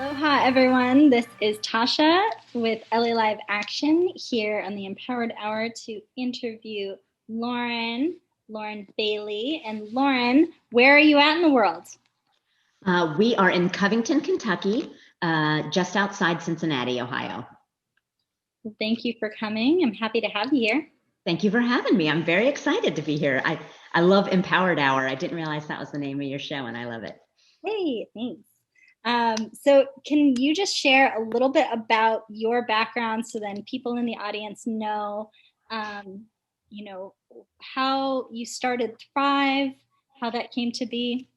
Aloha, everyone. This is Tasha with LA Live Action here on the Empowered Hour to interview Lauren Bailey. And Lauren, where are you at in the world? We are in Covington, Kentucky, just outside Cincinnati, Ohio. Well, thank you for coming. I'm happy to have you here. Thank you for having me. I'm very excited to be here. I love Empowered Hour. I didn't realize that was the name of your show, and I love it. Hey, thanks. So can you just share a little bit about your background so then people in the audience know, um, how you started Thrive, how that came to be?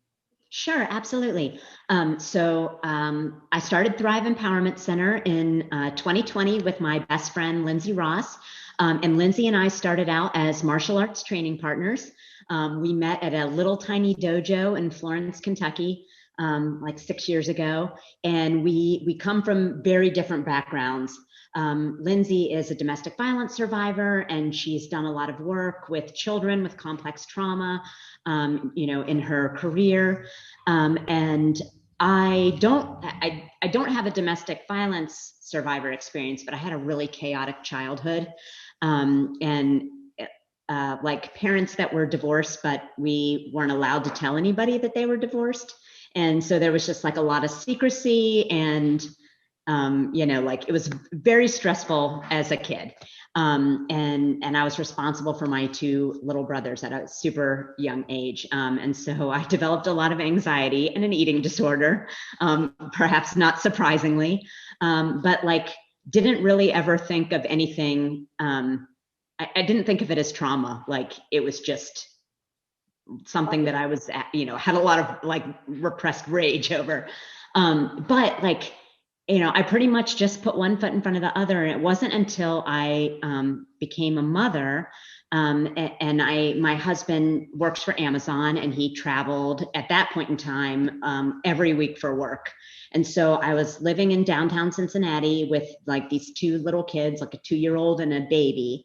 Sure, absolutely. I started Thrive Empowerment Center in 2020 with my best friend, Lindsay Ross. And Lindsay and I started out as martial arts training partners. We met at a little tiny dojo in Florence, Kentucky, like 6 years ago. And we come from very different backgrounds. Lindsay is a domestic violence survivor, and she's done a lot of work with children with complex trauma, in her career. And I don't have a domestic violence survivor experience, but I had a really chaotic childhood, and like parents that were divorced, but we weren't allowed to tell anybody that they were divorced. And so there was just like a lot of secrecy and like it was very stressful as a kid. And I was responsible for my two little brothers at a super young age. And so I developed a lot of anxiety and an eating disorder, perhaps not surprisingly, but like didn't really ever think of anything. I didn't think of it as trauma. Like it was just something that I was, had a lot of like repressed rage over. But like, I pretty much just put one foot in front of the other. And it wasn't until I became a mother, and my husband works for Amazon, and he traveled at that point in time every week for work. And so I was living in downtown Cincinnati with like these two little kids, like a 2-year-old and a baby.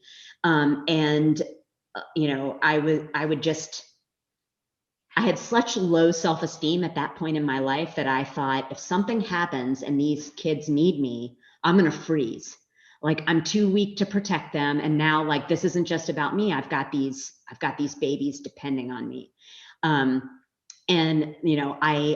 I had such low self-esteem at that point in my life that I thought, if something happens and these kids need me, I'm going to freeze. Like I'm too weak to protect them. And now like, this isn't just about me. I've got these babies depending on me. I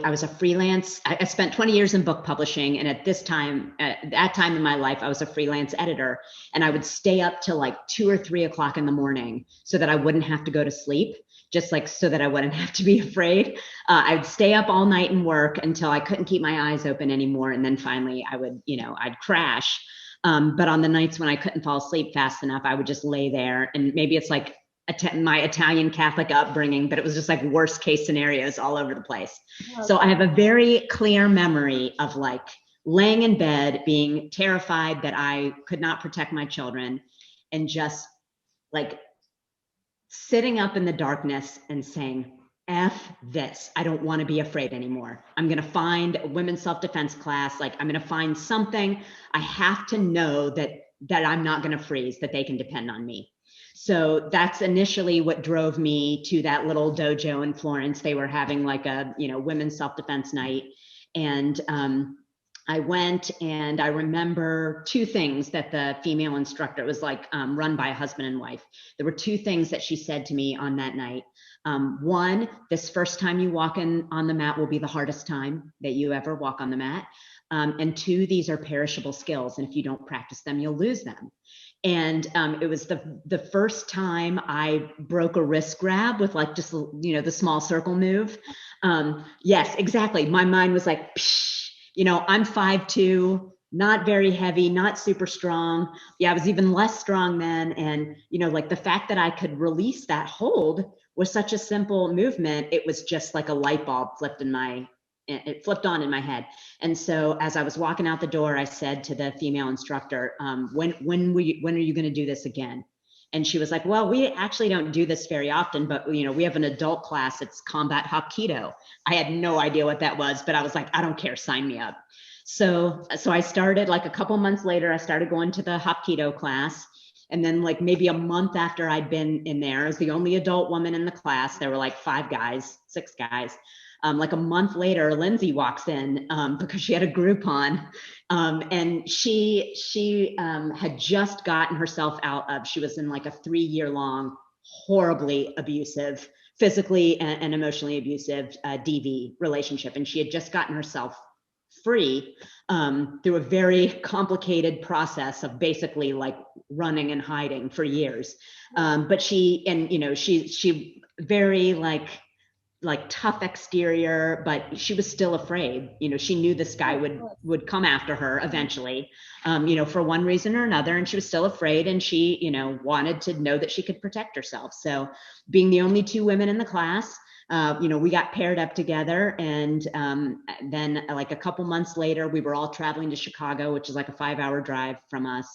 was a freelance. I spent 20 years in book publishing. And at that time in my life, I was a freelance editor, and I would stay up till like 2 or 3 o'clock in the morning so that I wouldn't have to go to sleep, just like so that I wouldn't have to be afraid. I'd stay up all night and work until I couldn't keep my eyes open anymore. And then finally I'd crash. But on the nights when I couldn't fall asleep fast enough, I would just lay there, and maybe it's like my Italian Catholic upbringing, but it was just like worst case scenarios all over the place. Okay. So I have a very clear memory of like laying in bed, being terrified that I could not protect my children, and just like sitting up in the darkness and saying, F this, I don't want to be afraid anymore. I'm going to find a women's self-defense class. Like I'm going to find something. I have to know that I'm not going to freeze, that they can depend on me. So that's initially what drove me to that little dojo in Florence. They were having like a, women's self-defense night. And I went, and I remember two things that the female instructor, was like run by a husband and wife. There were two things that she said to me on that night. One, this first time you walk in on the mat will be the hardest time that you ever walk on the mat. And two, these are perishable skills, and if you don't practice them, you'll lose them. And it was the first time I broke a wrist grab with like just, the small circle move. Yes, exactly. My mind was like, psh, I'm 5'2", not very heavy, not super strong. Yeah, I was even less strong then. And, like the fact that I could release that hold was such a simple movement. It was just like a light bulb it flipped on in my head. And so as I was walking out the door, I said to the female instructor, when are you going to do this again? And she was like, well, we actually don't do this very often, but we have an adult class. It's combat Hapkido. I had no idea what that was, but I was like, I don't care, sign me up. So I started, like a couple months later, I started going to the Hapkido class. And then like maybe a month after I'd been in there, as the only adult woman in the class, there were like 6 guys. Like a month later, Lindsay walks in because she had a Groupon, and she had just gotten herself out of. She was in like a 3-year long, horribly abusive, physically and emotionally abusive DV relationship, and she had just gotten herself free through a very complicated process of basically like running and hiding for years. But she very like tough exterior, but she was still afraid. She knew this guy would come after her eventually, for one reason or another, and she was still afraid, and she, wanted to know that she could protect herself. So being the only 2 women in the class, we got paired up together, and then like a couple months later, we were all traveling to Chicago, which is like a 5-hour drive from us,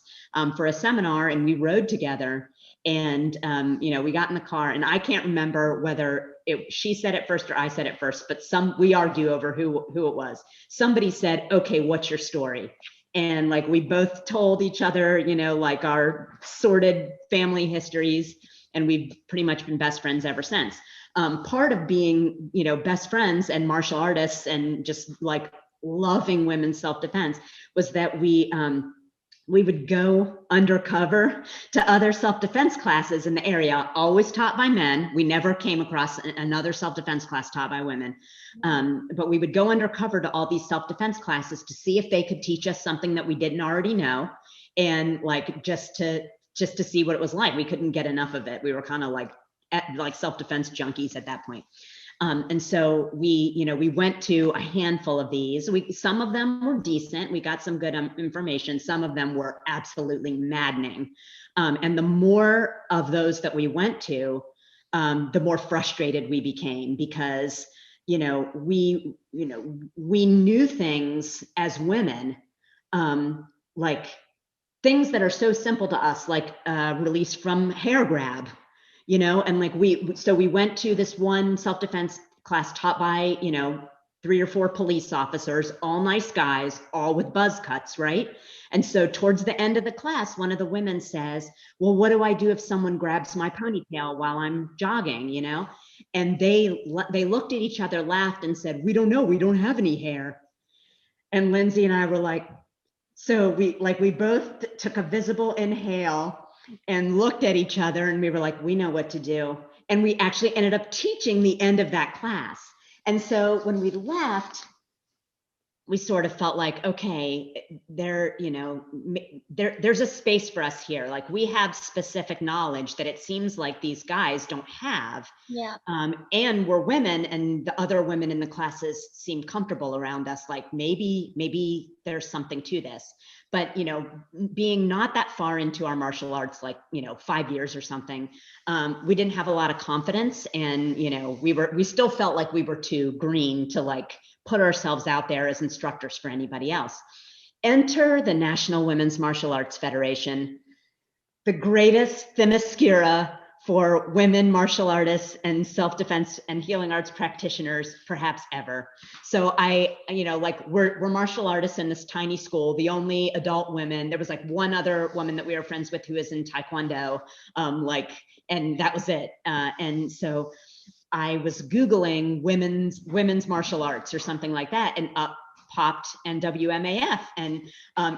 for a seminar, and we rode together. And we got in the car, and I can't remember whether she said it first or I said it first, but we argue over who it was. Somebody said, "Okay, what's your story?" And like we both told each other, like our sordid family histories, and we've pretty much been best friends ever since. Part of being, best friends and martial artists and just like loving women's self-defense was that we would go undercover to other self-defense classes in the area, always taught by men. We never came across another self-defense class taught by women. But we would go undercover to all these self-defense classes to see if they could teach us something that we didn't already know. And like, just to see what it was like. We couldn't get enough of it. We were kind of like self-defense junkies at that point. And so we went to a handful of these. Some of them were decent. We got some good information. Some of them were absolutely maddening. And the more of those that we went to, the more frustrated we became, because, we knew things as women, like things that are so simple to us, like release from hair grab. And like we went to this one self-defense class taught by, 3 or 4 police officers, all nice guys, all with buzz cuts, right? And so towards the end of the class, one of the women says, "Well, what do I do if someone grabs my ponytail while I'm jogging?" And they looked at each other, laughed, and said, "We don't know. We don't have any hair." And Lindsay and I were like, so we both took a visible inhale and looked at each other, and we were like, we know what to do. And we actually ended up teaching the end of that class. And so when we left, we sort of felt like, okay, there's a space for us here. Like we have specific knowledge that it seems like these guys don't have. Yeah. And we're women, and the other women in the classes seem comfortable around us. Like maybe there's something to this. But, being not that far into our martial arts, like, 5 years or something, we didn't have a lot of confidence, and, we still felt like we were too green to like put ourselves out there as instructors for anybody else. Enter the National Women's Martial Arts Federation, the greatest themyscira for women martial artists and self-defense and healing arts practitioners perhaps ever. So we're martial artists in this tiny school, the only adult women. There was like one other woman that we were friends with who is in Taekwondo, and that was it. And so I was Googling women's martial arts or something like that, and up popped NWMAF, and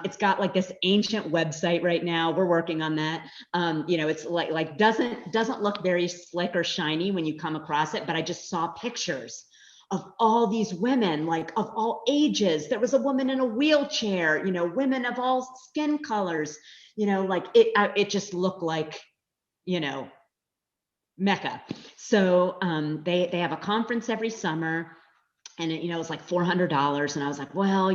it's got like this ancient website right now. We're working on that. It's like doesn't look very slick or shiny when you come across it, but I just saw pictures of all these women, like of all ages. There was a woman in a wheelchair, women of all skin colors, like it just looked like, Mecca. So they have a conference every summer, and it was like $400. And I was like, well,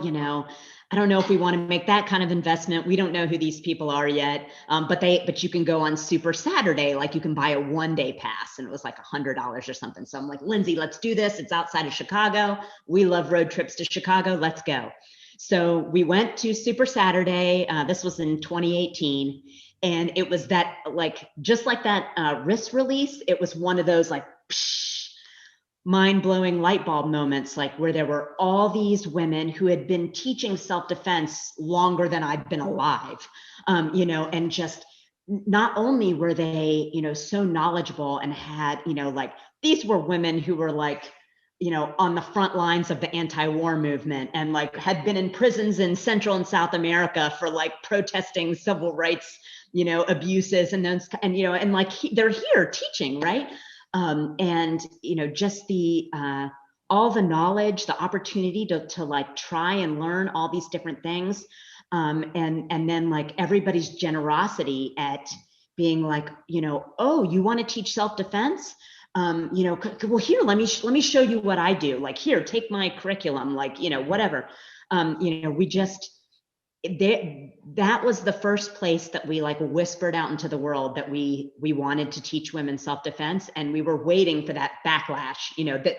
I don't know if we want to make that kind of investment. We don't know who these people are yet. But you can go on Super Saturday, like you can buy a 1-day pass, and it was like $100 or something. So I'm like, Lindsay, let's do this. It's outside of Chicago. We love road trips to Chicago. Let's go. So we went to Super Saturday. This was in 2018. And it was that, like, just like that wrist release, it was one of those like, psh, mind-blowing light bulb moments, like where there were all these women who had been teaching self-defense longer than I'd been alive, and just not only were they, so knowledgeable and had, like these were women who were like on the front lines of the anti-war movement, and like had been in prisons in Central and South America for like protesting civil rights, abuses, and those, and like they're here teaching, right? And just the all the knowledge, the opportunity to like try and learn all these different things, and then like everybody's generosity at being like, oh, you want to teach self-defense? Well, here, let me show you what I do. Like, here, take my curriculum, like, whatever. We just, that was the first place that we like whispered out into the world that we wanted to teach women self-defense. And we were waiting for that backlash, that,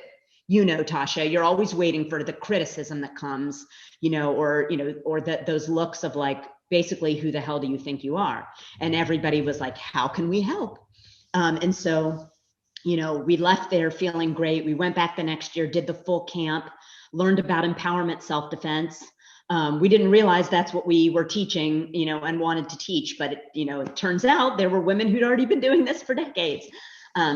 Tasha, you're always waiting for the criticism that comes, or those looks of like, basically, who the hell do you think you are? And everybody was like, how can we help? And so, we left there feeling great. We went back the next year, did the full camp, learned about empowerment self-defense. We didn't realize that's what we were teaching, and wanted to teach, but it turns out there were women who'd already been doing this for decades.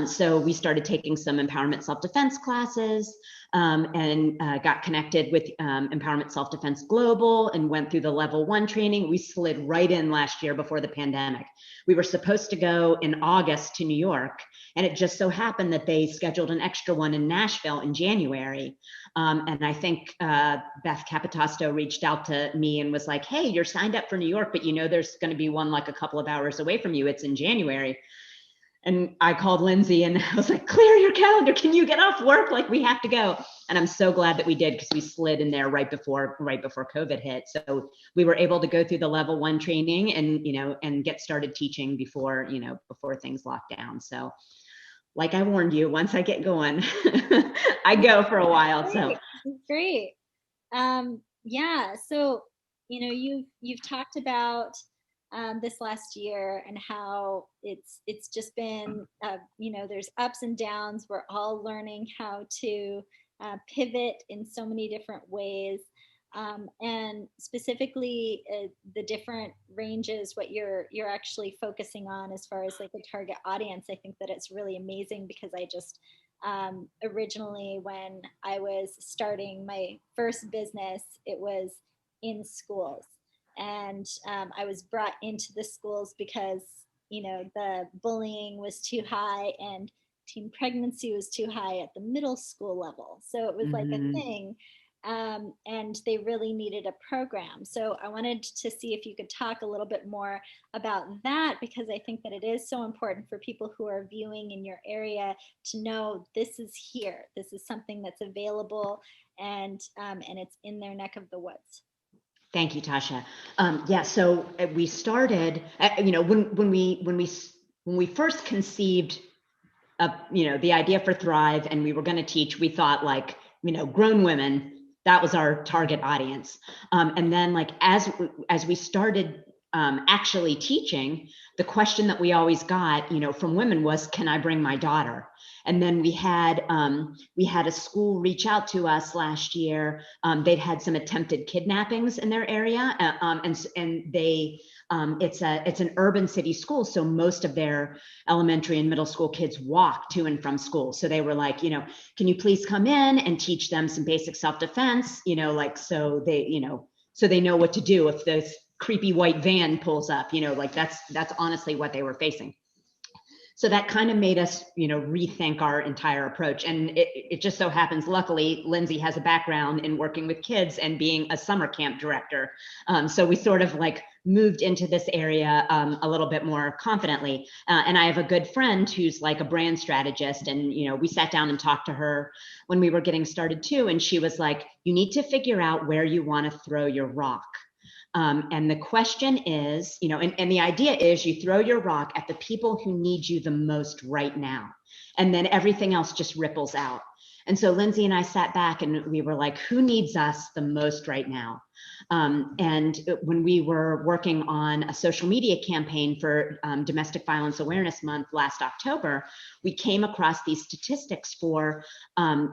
So we started taking some empowerment self-defense classes, and got connected with Empowerment Self-Defense Global and went through the level 1 training. We slid right in last year before the pandemic. We were supposed to go in August to New York, and it just so happened that they scheduled an extra one in Nashville in January. And I think Beth Capitasto reached out to me and was like, hey, you're signed up for New York, but there's going to be one like a couple of hours away from you. It's in January. And I called Lindsay and I was like, clear your calendar. Can you get off work? Like, we have to go. And I'm so glad that we did, because we slid in there right before COVID hit. So we were able to go through the level 1 training and, and get started teaching before things locked down. So like I warned you, once I get going, I go for a while. So great. Yeah. So, you've talked about this last year and how it's just been, there's ups and downs. We're all learning how to pivot in so many different ways. And specifically the different ranges, what you're actually focusing on as far as like a target audience. I think that it's really amazing, because I just originally, when I was starting my first business, it was in schools. And I was brought into the schools because, the bullying was too high and teen pregnancy was too high at the middle school level. So it was like a thing. And they really needed a program. So I wanted to see if you could talk a little bit more about that, because I think that it is so important for people who are viewing in your area to know this is here. This is something that's available, and it's in their neck of the woods. Thank you, Tasha. Yeah, so we started, when we first conceived the idea for Thrive, and we were going to teach, we thought like, grown women, that was our target audience. And then like, as we started actually teaching, the question that we always got, from women was, can I bring my daughter? And then we had a school reach out to us last year. They'd had some attempted kidnappings in their area, and they it's an urban city school, so most of their elementary and middle school kids walk to and from school. So they were like, can you please come in and teach them some basic self-defense? Like, so they know what to do if this creepy white van pulls up. Like that's honestly what they were facing. So that kind of made us, rethink our entire approach. And it just so happens, luckily, Lindsay has a background in working with kids and being a summer camp director. So we sort of like moved into this area a little bit more confidently. And I have a good friend who's like a brand strategist. And, we sat down and talked to her when we were getting started too. And she was like, you need to figure out where you want to throw your rock. And the question is, and the idea is you throw your rock at the people who need you the most right now. And then everything else just ripples out. And so Lindsay and I sat back and we were like, who needs us the most right now? And when we were working on a social media campaign for Domestic Violence Awareness Month last October, we came across these statistics for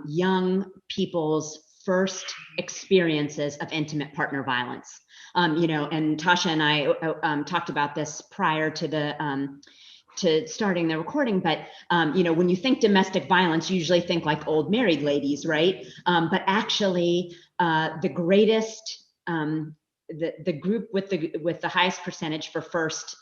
young people's first experiences of intimate partner violence. And Tasha and I talked about this prior to starting the recording, but when you think domestic violence, you usually think like old married ladies, right? But actually, the greatest, the group with the highest percentage for first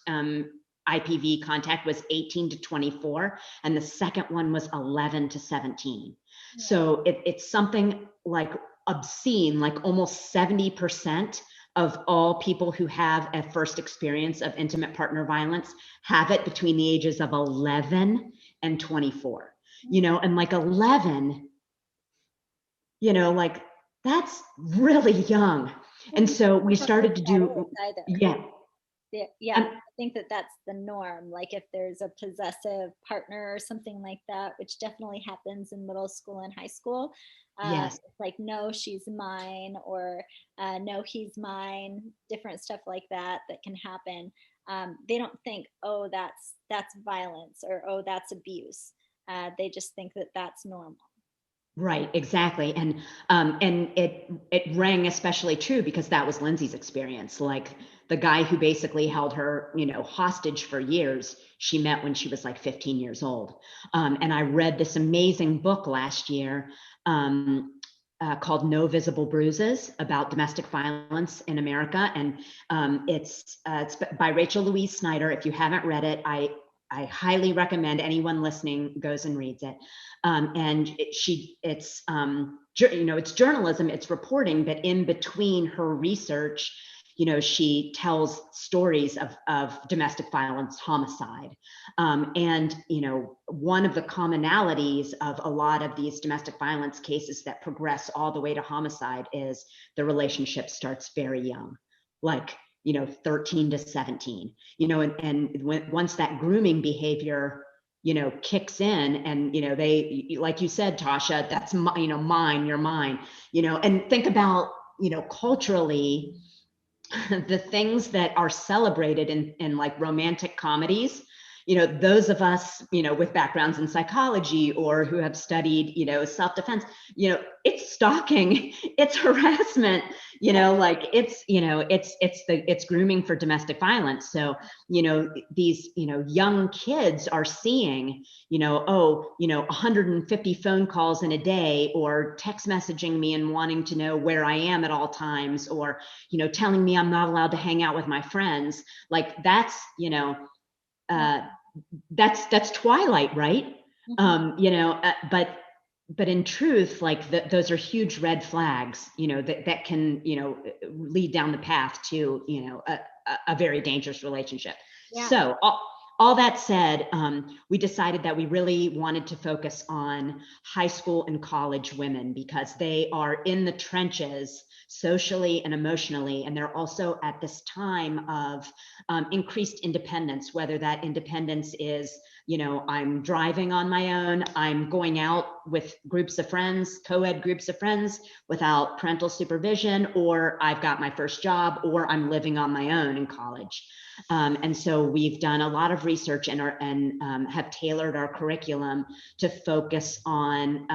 IPV contact was 18 to 24, and the second one was 11 to 17. Yeah. So it's something like obscene, like almost 70% of all people who have a first experience of intimate partner violence have it between the ages of 11 and 24, and like 11, like that's really young. And so we started to do, I think that's the norm. Like if there's a possessive partner or something like that, which definitely happens in middle school and high school. Yes. It's like, no, she's mine, or no, he's mine, different stuff like that can happen. They don't think, oh, that's violence, or oh, that's abuse. They just think that that's normal. Right, exactly. And it rang especially true because that was Lindsay's experience. Like the guy who basically held her, hostage for years, she met when she was like 15 years old. And I read this amazing book last year called No Visible Bruises about domestic violence in America. And it's by Rachel Louise Snyder. If you haven't read it, I highly recommend anyone listening goes and reads it. And it's journalism, it's reporting, but in between her research, she tells stories of domestic violence, homicide. And one of the commonalities of a lot of these domestic violence cases that progress all the way to homicide is the relationship starts very young, like 13 to 17, and once that grooming behavior, kicks in, and, they, like you said, Tasha, that's, mine, you're mine, and think about, culturally, the things that are celebrated in like romantic comedies, those of us, with backgrounds in psychology or who have studied, self-defense, it's stalking, it's harassment, like it's grooming for domestic violence. So, these, young kids are seeing, 150 phone calls in a day, or text messaging me and wanting to know where I am at all times, or, telling me I'm not allowed to hang out with my friends. Like that's, that's Twilight, right? Mm-hmm. But in truth, like those are huge red flags, that can, lead down the path to, a very dangerous relationship. Yeah. So all that said, we decided that we really wanted to focus on high school and college women because they are in the trenches socially and emotionally, and they're also at this time of increased independence, whether that independence is, I'm driving on my own, I'm going out with groups of friends, co-ed groups of friends without parental supervision, or I've got my first job, or I'm living on my own in college. And so we've done a lot of research and have tailored our curriculum to focus on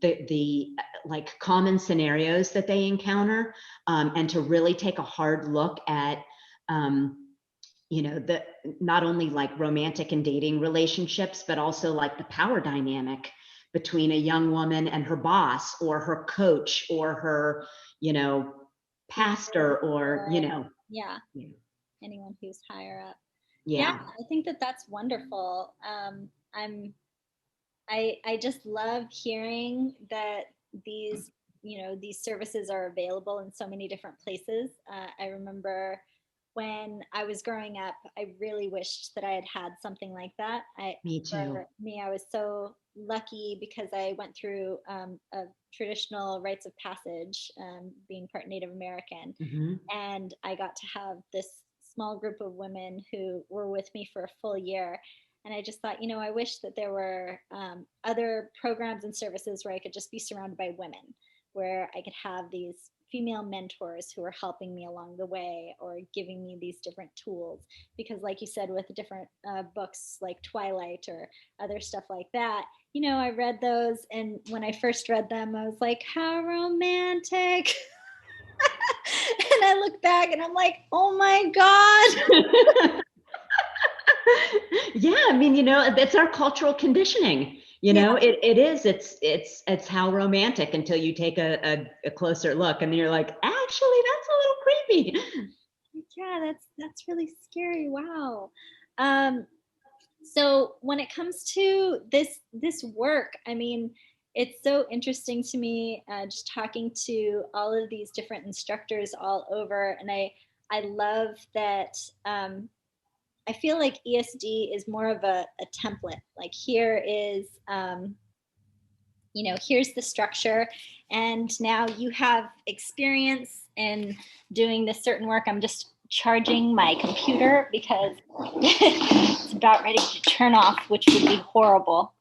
the like common scenarios that they encounter, and to really take a hard look at the not only like romantic and dating relationships, but also like the power dynamic between a young woman and her boss, or her coach, or her, pastor, or, yeah. Anyone who's higher up. Yeah. I think that's wonderful. I just love hearing that these, these services are available in so many different places. I remember when I was growing up, I really wished that I had had something like that. Me too. For me, I was so lucky because I went through a traditional rites of passage, being part Native American, mm-hmm. and I got to have this small group of women who were with me for a full year. And I just thought, I wish that there were other programs and services where I could just be surrounded by women, where I could have these female mentors who are helping me along the way, or giving me these different tools. Because like you said, with different books like Twilight or other stuff like that, I read those, and when I first read them, I was like, how romantic. And I look back and I'm like, oh my God. Yeah, I mean, that's our cultural conditioning. Yeah. It's how romantic until you take a closer look and then you're like, actually, that's a little creepy. Yeah, that's really scary. Wow. Um, so when it comes to this work, I mean, it's so interesting to me, just talking to all of these different instructors all over, and I love that. I feel like ESD is more of a template. Like here is, here's the structure, and now you have experience in doing this certain work. I'm just charging my computer because it's about ready to turn off, which would be horrible.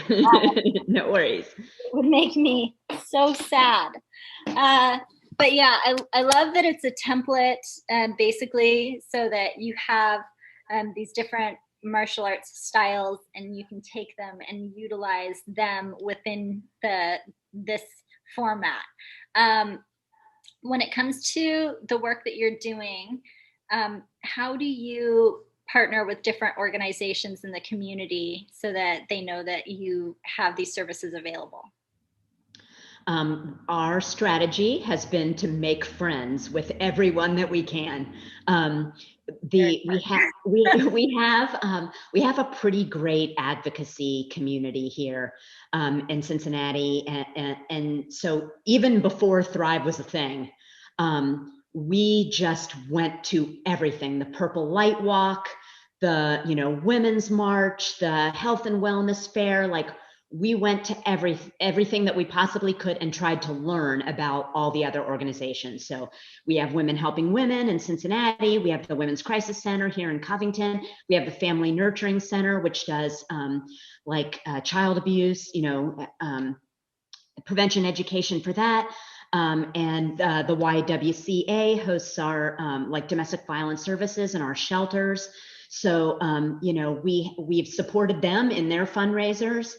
No worries. It would make me so sad. Uh, but yeah, I love that it's a template, basically, so that you have these different martial arts styles, and you can take them and utilize them within this format. Um, when it comes to the work that you're doing, how do you partner with different organizations in the community so that they know that you have these services available? Our strategy has been to make friends with everyone that we can. We have a pretty great advocacy community here in Cincinnati, and so even before Thrive was a thing, we just went to everything: the Purple Light Walk, the Women's March, the Health and Wellness Fair, like we went to everything that we possibly could and tried to learn about all the other organizations. So we have Women Helping Women in Cincinnati. We have the Women's Crisis Center here in Covington. We have the Family Nurturing Center, which does child abuse, prevention education for that. And the YWCA hosts our domestic violence services and our shelters. So, we've supported them in their fundraisers.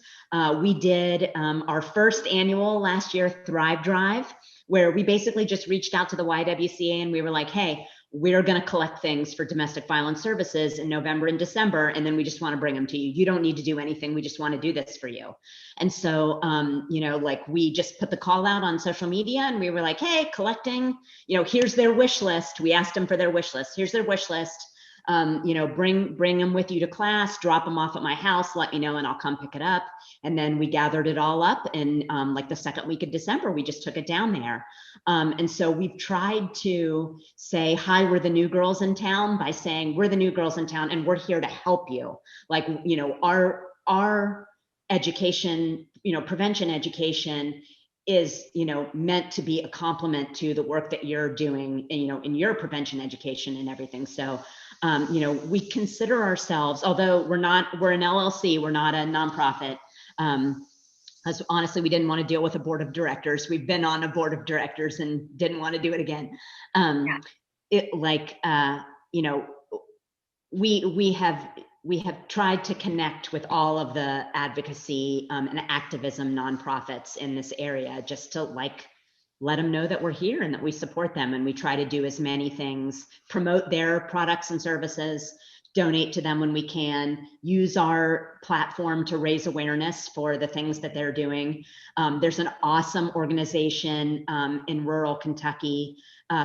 We did our first annual last year Thrive Drive, where we basically just reached out to the YWCA and we were like, hey, we're going to collect things for domestic violence services in November and December, and then we just want to bring them to you. You don't need to do anything. We just want to do this for you. And so, we just put the call out on social media and we were like, hey, collecting, here's their wish list. We asked them for their wish list. Here's their wish list. Bring them with you to class, drop them off at my house, let me know, and I'll come pick it up. And then we gathered it all up. And the second week of December, we just took it down there. And so we've tried to say, hi, we're the new girls in town, by saying we're the new girls in town and we're here to help you. Our education, prevention education is meant to be a complement to the work that you're doing in your prevention education and everything. So we consider ourselves, although we're an LLC, we're not a nonprofit, because honestly we didn't want to deal with a board of directors. We've been on a board of directors and didn't want to do it again. We have tried to connect with all of the advocacy and activism nonprofits in this area, just to let them know that we're here and that we support them. And we try to do as many things, promote their products and services, donate to them when we can, use our platform to raise awareness for the things that they're doing. There's an awesome organization in rural Kentucky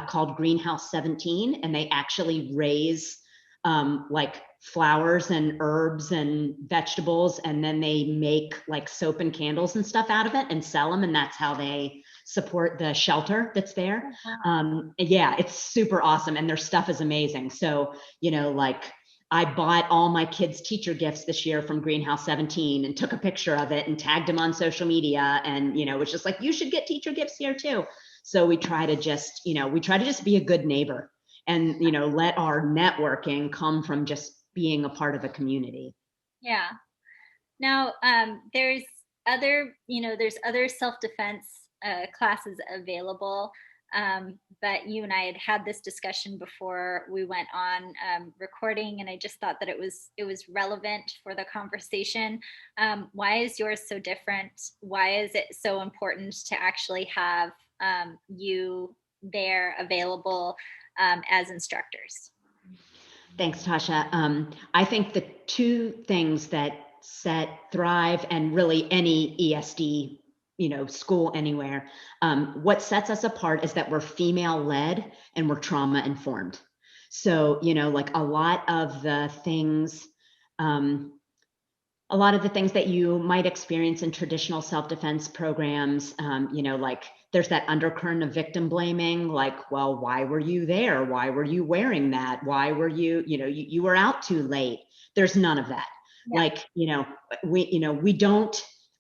called Greenhouse 17, and they actually raise flowers and herbs and vegetables, and then they make soap and candles and stuff out of it and sell them, and that's how they support the shelter that's there. Yeah, it's super awesome, and their stuff is amazing. So I bought all my kids' teacher gifts this year from Greenhouse 17 and took a picture of it and tagged them on social media, and was just like, you should get teacher gifts here too. So we try to just be a good neighbor and let our networking come from just being a part of a community. Yeah. Now, there's other self-defense classes available, but you and I had this discussion before we went on recording, and I just thought that it was relevant for the conversation. Why is yours so different? Why is it so important to actually have you there available as instructors? Thanks, Tasha. I think the two things that set Thrive and really any ESD, school anywhere, what sets us apart is that we're female led and we're trauma informed. So, like a lot of the things that you might experience in traditional self-defense programs, like there's that undercurrent of victim blaming, like, well, why were you there? Why were you wearing that? Why were you, you were out too late. There's none of that. Yeah. Like,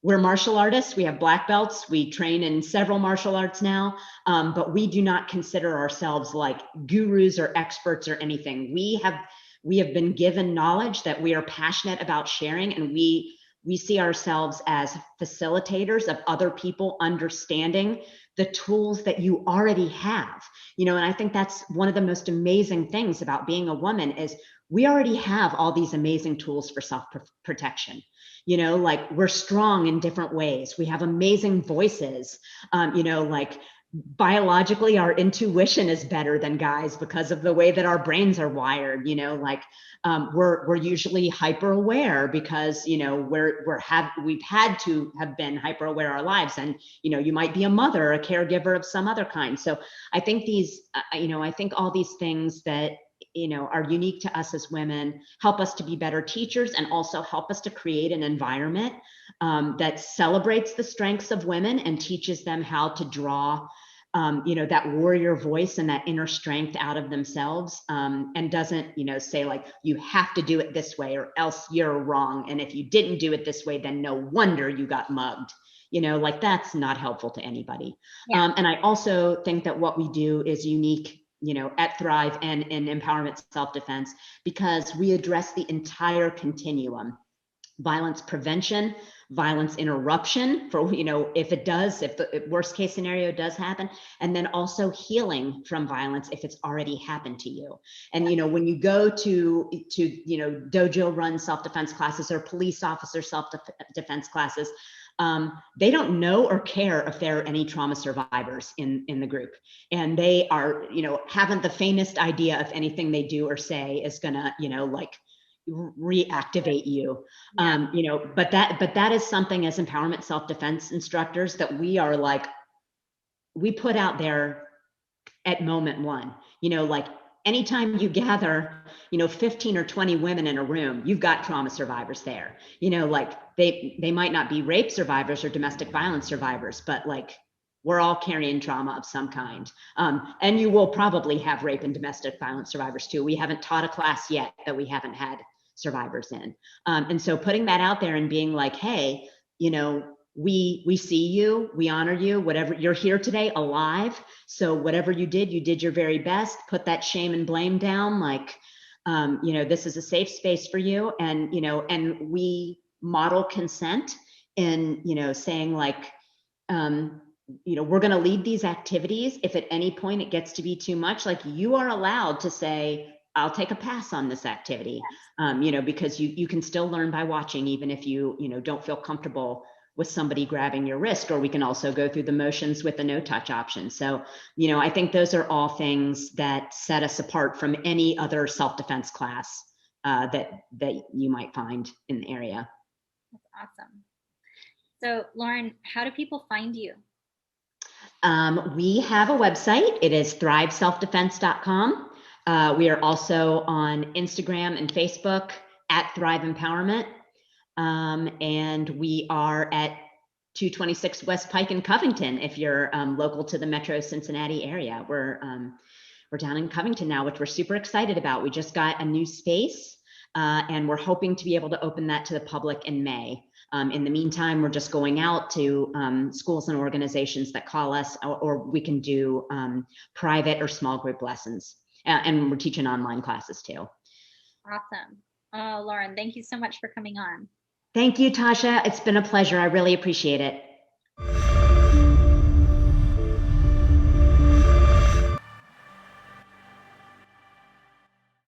we're martial artists. We have black belts. We train in several martial arts now, but we do not consider ourselves like gurus or experts or anything. We have been given knowledge that we are passionate about sharing, and we see ourselves as facilitators of other people understanding the tools that you already have. And I think that's one of the most amazing things about being a woman is we already have all these amazing tools for self-protection. Like we're strong in different ways. We have amazing voices, like biologically our intuition is better than guys because of the way that our brains are wired. We're usually hyper aware because we've had to have been hyper aware our lives, and you might be a mother, a caregiver of some other kind. So I think I think all these things that are unique to us as women help us to be better teachers, and also help us to create an environment that celebrates the strengths of women and teaches them how to draw that warrior voice and that inner strength out of themselves, and doesn't say like, you have to do it this way or else you're wrong, and if you didn't do it this way, then no wonder you got mugged. Like that's not helpful to anybody. Yeah. And I also think that what we do is unique at Thrive and in empowerment self-defense, because we address the entire continuum: violence prevention, violence interruption for, if the worst case scenario does happen, and then also healing from violence if it's already happened to you. And, when you go to dojo run self-defense classes or police officer self-defense classes, they don't know or care if there are any trauma survivors in the group. And they are, haven't the faintest idea if anything they do or say is gonna, reactivate you. Yeah. But that is something as empowerment self-defense instructors that we are like, we put out there at moment one. Like anytime you gather 15 or 20 women in a room, you've got trauma survivors there. Like they might not be rape survivors or domestic violence survivors, but like we're all carrying trauma of some kind. And you will probably have rape and domestic violence survivors too. We haven't taught a class yet that we haven't had survivors in. And so putting that out there and being like, hey, we see you, we honor you, whatever, you're here today alive. So whatever you did your very best. Put that shame and blame down. Like, this is a safe space for you. And, and we model consent in, saying like, we're going to lead these activities. If at any point it gets to be too much, like you are allowed to say, I'll take a pass on this activity, because you can still learn by watching, even if you don't feel comfortable with somebody grabbing your wrist, or we can also go through the motions with the no touch option. So, I think those are all things that set us apart from any other self-defense class that you might find in the area. That's awesome. So Lauren, how do people find you? We have a website. It is thriveselfdefense.com. We are also on Instagram and Facebook at Thrive Empowerment. And we are at 226 West Pike in Covington. If you're local to the Metro Cincinnati area, we're down in Covington now, which we're super excited about. We just got a new space, and we're hoping to be able to open that to the public in May. In the meantime, we're just going out to schools and organizations that call us, or we can do private or small group lessons. And we're teaching online classes too. Awesome. Oh, Lauren, thank you so much for coming on. Thank you, Tasha. It's been a pleasure. I really appreciate it.